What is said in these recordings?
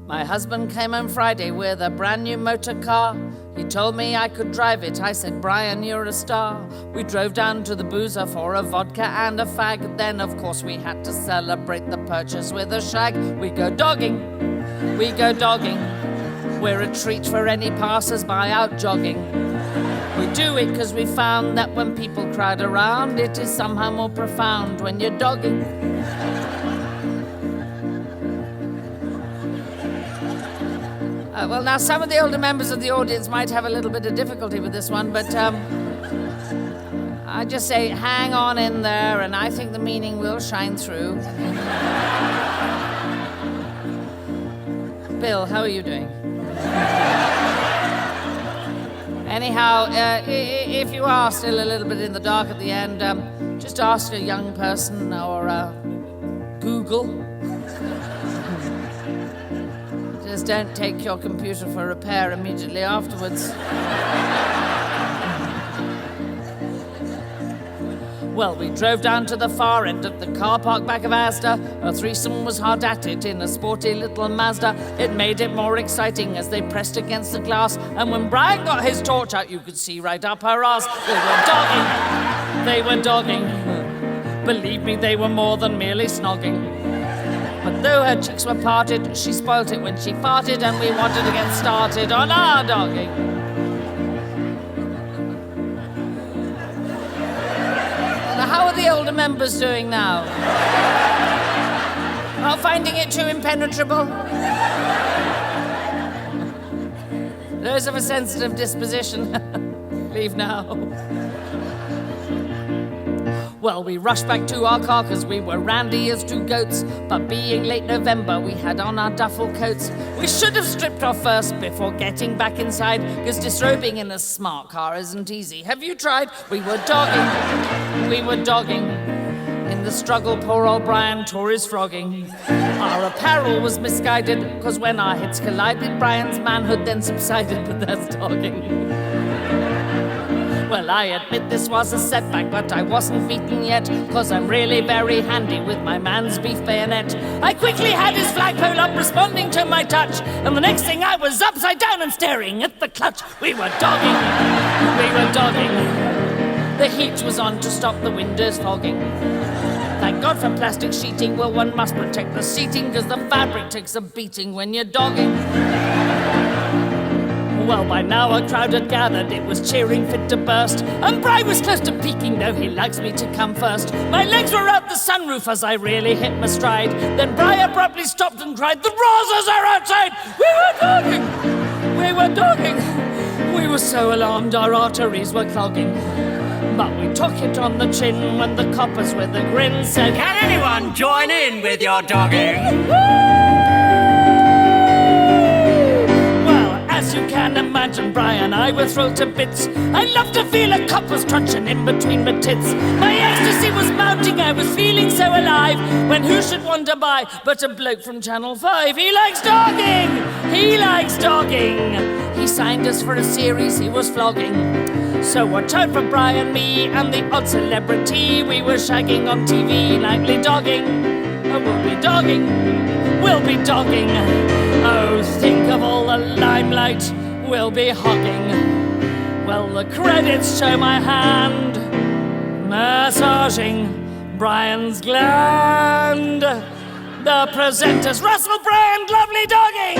My husband came home Friday with a brand new motor car. He told me I could drive it. I said, Brian, you're a star. We drove down to the boozer for a vodka and a fag. Then, of course, we had to celebrate the purchase with a shag. We go dogging. We go dogging. We're a treat for any passers-by out jogging. We do it because we found that when people crowd around, it is somehow more profound when you're dogging. Well, now, some of the older members of the audience might have a little bit of difficulty with this one, but I just say, hang on in there, and I think the meaning will shine through. Bill, how are you doing? Anyhow, if you are still a little bit in the dark at the end, just ask a young person or Google. Just don't take your computer for repair immediately afterwards. Well, we drove down to the far end of the car park back of Aida. A threesome was hard at it in a sporty little Mazda. It made it more exciting as they pressed against the glass. And when Brian got his torch out, you could see right up her ass. They were dogging. Believe me, they were more than merely snogging. But though her cheeks were parted, she spoilt it when she farted, and we wanted to get started on our dogging. How are the older members doing now? Not finding it too impenetrable? Those of a sensitive disposition, leave now. Well, we rushed back to our car because we were randy as two goats. But being late November, we had on our duffel coats. We should have stripped off first before getting back inside, because disrobing in a smart car isn't easy. Have you tried? We were dogging. We were dogging. In the struggle, poor old Brian tore his frogging. Our apparel was misguided, because when our heads collided, Brian's manhood then subsided, but that's dogging. Well, I admit this was a setback, but I wasn't beaten yet, cause I'm really very handy with my man's beef bayonet. I quickly had his flagpole up, responding to my touch, and the next thing I was upside down and staring at the clutch. We were dogging. We were dogging. The heat was on to stop the windows fogging. Thank God for plastic sheeting. Well, one must protect the seating, cause the fabric takes a beating when you're dogging. Well, by now a crowd had gathered, it was cheering fit to burst, and Bri was close to peaking, though he likes me to come first. My legs were out the sunroof as I really hit my stride. Then Bri abruptly stopped and cried, "The Rosas are outside!" We were dogging! We were dogging! We were so alarmed our arteries were clogging. But we took it on the chin when the coppers with a grin said, "Can anyone join in with your dogging?" As you can imagine, Brian and I were thrilled to bits. I love to feel a copper's truncheon in between my tits. My ecstasy was mounting, I was feeling so alive, when who should wander by but a bloke from Channel 5. He likes dogging! He likes dogging! He signed us for a series he was flogging. So watch out for Brian, me, and the odd celebrity. We were shagging on TV, nightly dogging. Oh, we'll be dogging. We'll be dogging. Oh, think of all the limelight we'll be hogging. Well, the credits show my hand massaging Brian's gland. The presenters, Russell Brand, lovely dogging.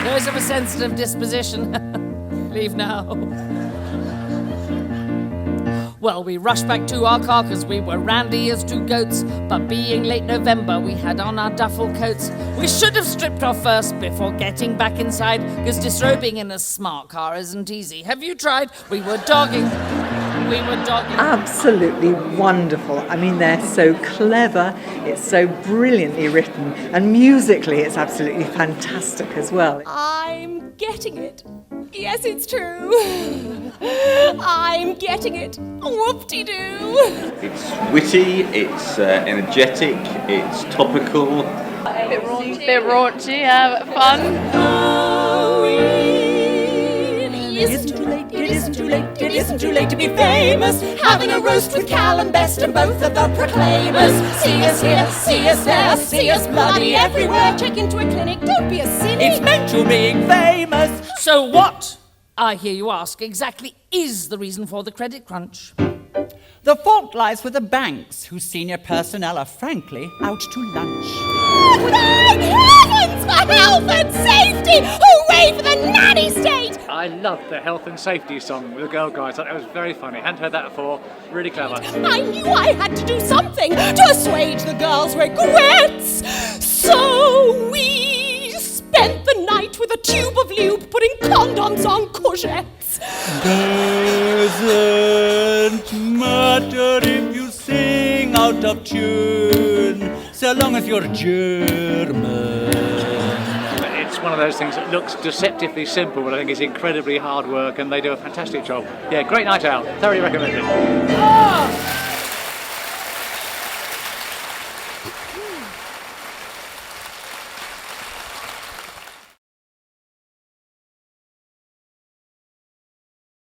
Those of a sensitive disposition, leave now. Well, we rushed back to our car because we were randy as two goats. But being late November, we had on our duffel coats. We should have stripped off first before getting back inside, because disrobing in a smart car isn't easy. Have you tried? We were dogging. We were dogging. Absolutely wonderful. I mean, they're so clever. It's so brilliantly written. And musically, it's absolutely fantastic as well. I'm getting it. Yes, it's true. I'm getting it. Whoop-de-doo. It's witty, it's energetic, it's topical. Bit raunchy, yeah, but fun. It isn't too late. It isn't too late. it isn't too late to be famous. Having a roast with Cal and Best and both of the Proclaimers. See us here, see us there, see us bloody everywhere. Check into a clinic, don't be a silly. It's mental being famous. So what, I hear you ask, exactly is the reason for the credit crunch? The fault lies with the banks, whose senior personnel are frankly out to lunch. Thank heavens for health and safety! Hooray for the nanny state! I loved the health and safety song with the Girl Guides. I thought it was very funny. Hadn't heard that before. Really clever. I knew I had to do something to assuage the girls' regrets. So we spent the night with a tube of lube putting condoms on courgettes. Doesn't matter if you sing out of tune, so long as you're German. It's one of those things that looks deceptively simple, but I think is incredibly hard work, and they do a fantastic job. Yeah, great night out. Thoroughly recommended.